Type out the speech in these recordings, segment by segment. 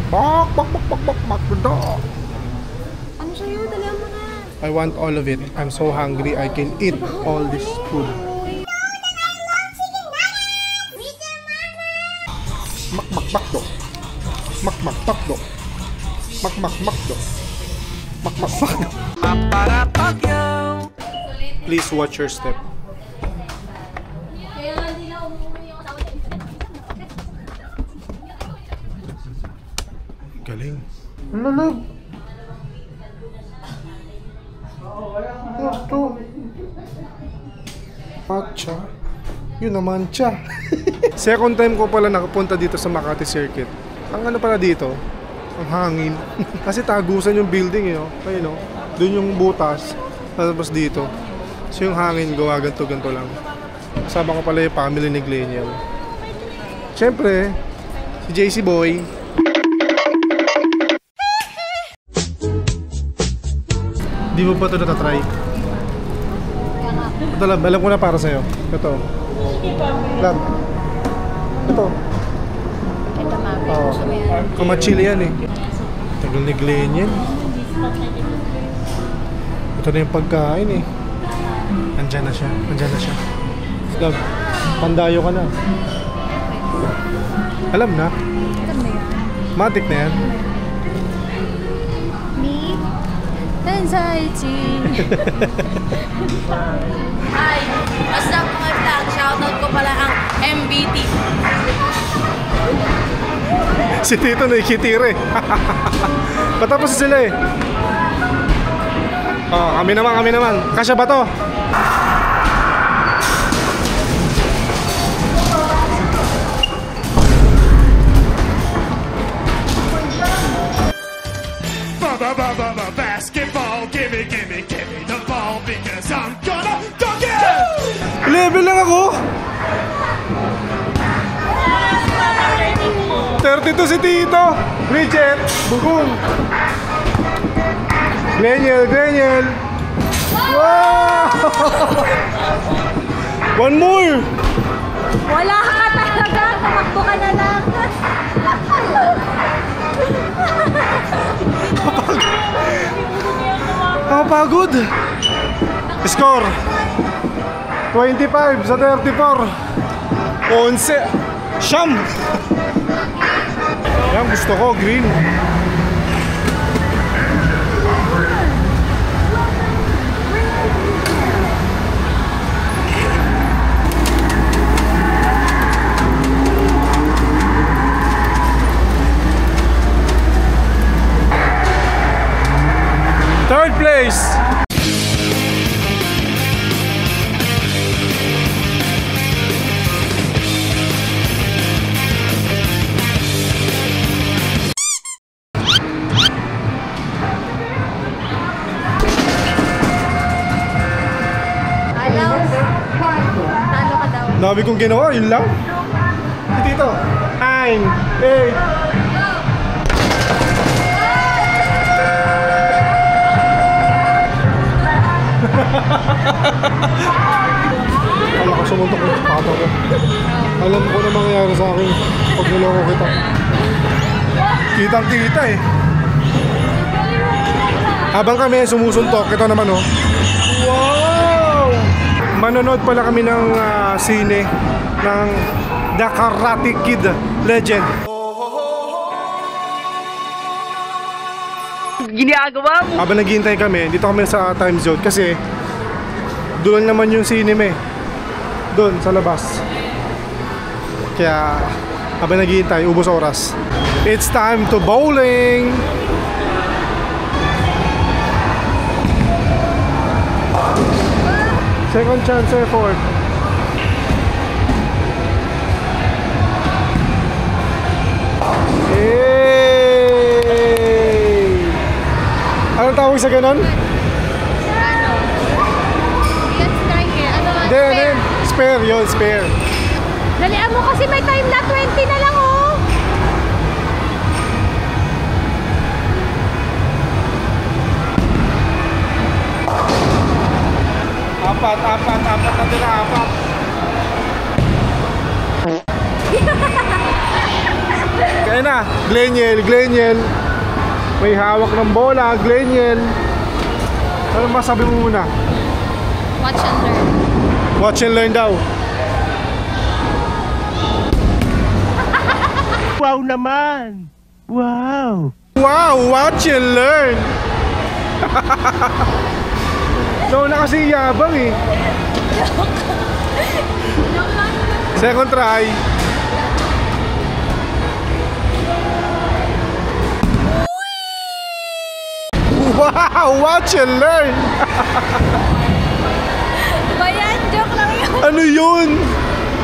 Bak, bak, bak, bak, bak, bak, bak. Ano sa'yo? Dala mo na. I want all of it. I'm so hungry. I can eat all this food. Mak, mak, mak, do. Mak, mak, mak, do. Mak, mak, mak, do. Mak, mak, mak, do. Please watch your step. Galing. Ano, love? Ito. Matcha. Yun naman siya. Second time ko pala nakapunta dito sa Makati Circuit. Ang ano pala dito, ang hangin. Kasi tagusan yung building, you know? Ayun, no? Doon yung butas. Tapos dito. So yung hangin gawa ganto-ganto lang. Kasama ko pala yung family ni Gleniel. Siyempre, si JC Boy. Di mo pa ito natatry? Ito lang, alam ko na para sa'yo. Ito. Lang. Ito. Ito, mami. Oo. Kamachili yan eh. Tagal ni Gleniel. Ito na yung pagkain eh. Andyan na siya. Andyan na siya. Love, pandayo ka na. Alam na. Alam na yan. Matik na yan. Me? Anxiety. Ay, basta mga vlog, shoutout ko pala ang MBT. Si Tito nakikitira eh. Patapos sila eh. Oh, kami naman. Kasya ba to? Basketball, gimme the ball because I'm gonna dunk it! Level lang ako. 32 si Tito. Bridget, bugong. Gleniel. Wow! One more. Wala ka talaga. Tumakbo ka na lang. Pagod. Score 25 sa 34. 11. Siyam. Yan gusto ko, green. Third place. Talo ka daw. Dami kong ginawa, yun lang. Dito. 9, 8. Alam ko sumuntok ko sa pata ko. Alam ko na mangyayari sa akin pag niloko kita. Kitang kita eh. Habang kami sumusuntok, ito naman oh. Wow! Manonood pala kami ng sine ng The Karate Kid Legend. Ginagawa mo? Habang naghihintay kami, dito kami sa time zone kasi doon naman yung cinema eh. Doon sa labas. Kaya habang naghihintay, ubos oras. It's time to bowling! Second chance effort. Anong tawag sa ganon? Ano? Let's try here. Ano? Hindi. Spare yun, spare. Dalian mo kasi may time na 20 na lang oh. Apat natin na apat. Kaya na. Gleniel. May hawak ng bola, Gleniel. Ano masabi mo muna? Watch and learn. Watch and learn daw. Wow naman! Wow! Wow, watch and learn. Nauna kasi yabang eh. Second try. Wow, watch and learn. Ba yan? Joke lang yun. Ano yun?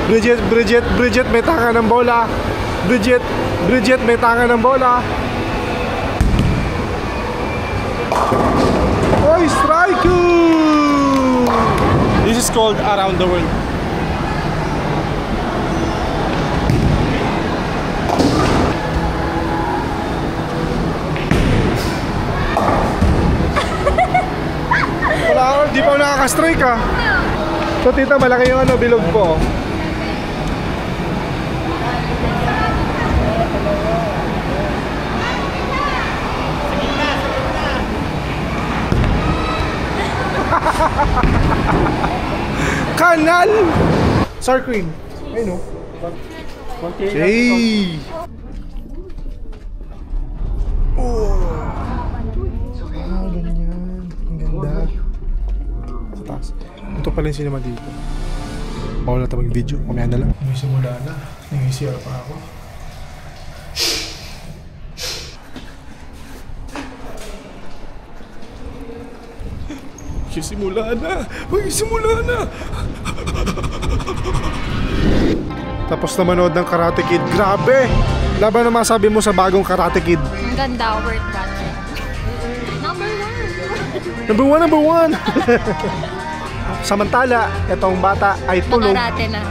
Bridget, may tanga ng bola. Bridget, may tanga ng bola. Oy, strike! This is called around the world. Wala, di pa ako nakaka-strike ah. So tita, malaki yung ano, bilog po. Kanal! Sour cream. Ayun o. Hey! Oh! Ah, ganyan. Ang ganda. Sa taas. Ito pala yung cinema dito. Bawal na ito mag-video. Kumaya na lang. May simula na. Nang-CR pa ako. Magsisimula na! Tapos na manood ng Karate Kid. Grabe! Laban na masabi mo sa bagong Karate Kid. Ang ganda, worth watching. Number one. Number one! Samantala, itong bata ay tulog. Nakarate na.